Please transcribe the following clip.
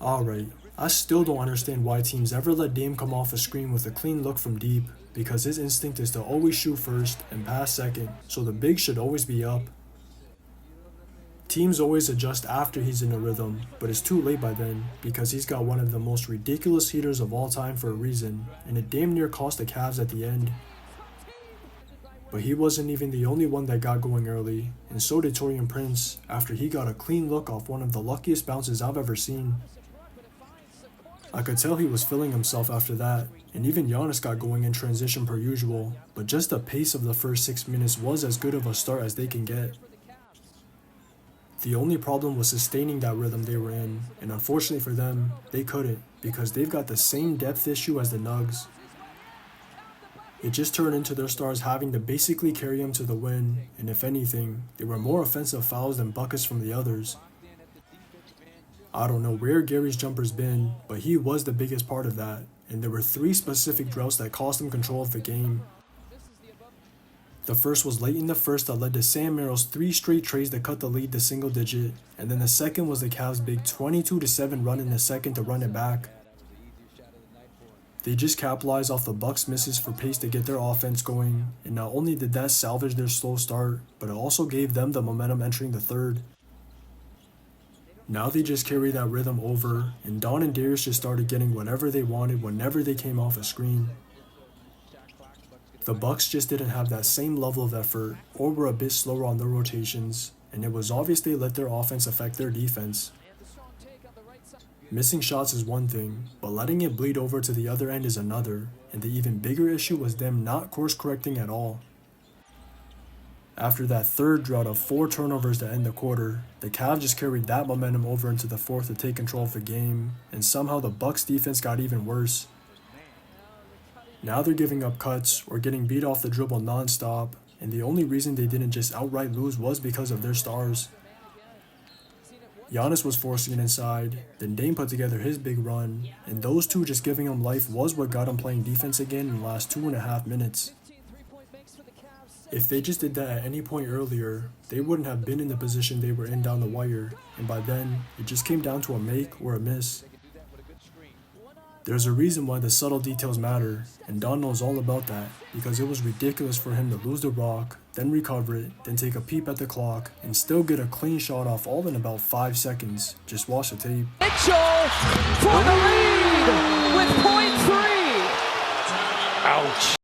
Alright, I still don't understand why teams ever let Dame come off a screen with a clean look from deep, because his instinct is to always shoot first and pass second, so the big should always be up. Teams always adjust after he's in a rhythm, but it's too late by then, because he's got one of the most ridiculous heaters of all time for a reason, and it damn near cost the Cavs at the end. But he wasn't even the only one that got going early, and so did Taurean Prince, after he got a clean look off one of the luckiest bounces I've ever seen. I could tell he was feeling himself after that, and even Giannis got going in transition per usual, but just the pace of the first 6 minutes was as good of a start as they can get. The only problem was sustaining that rhythm they were in, and unfortunately for them, they couldn't, because they've got the same depth issue as the Nugs. It just turned into their stars having to basically carry them to the win, and if anything, there were more offensive fouls than buckets from the others. I don't know where Gary's jumper's been, but he was the biggest part of that, and there were 3 specific droughts that cost him control of the game. The first was late in the first that led to Sam Merrill's 3 straight trades that cut the lead to single digit, and then the second was the Cavs' big 22-7 run in the second to run it back. They just capitalized off the Bucks' misses for pace to get their offense going, and not only did that salvage their slow start, but it also gave them the momentum entering the third. Now they just carry that rhythm over, and Don and Darius just started getting whatever they wanted whenever they came off a screen. The Bucks just didn't have that same level of effort, or were a bit slower on their rotations, and it was obvious they let their offense affect their defense. Missing shots is one thing, but letting it bleed over to the other end is another, and the even bigger issue was them not course correcting at all. After that third drought of 4 turnovers to end the quarter, the Cavs just carried that momentum over into the fourth to take control of the game, and somehow the Bucks defense got even worse. Now they're giving up cuts or getting beat off the dribble non-stop, and the only reason they didn't just outright lose was because of their stars. Giannis was forcing it inside, then Dame put together his big run, and those two just giving him life was what got him playing defense again in the last 2.5 minutes. If they just did that at any point earlier, they wouldn't have been in the position they were in down the wire, and by then, it just came down to a make or a miss. There's a reason why the subtle details matter, and Don knows all about that, because it was ridiculous for him to lose the rock, then recover it, then take a peep at the clock, and still get a clean shot off all in about 5 seconds. Just watch the tape. Mitchell for the lead with .3. Ouch.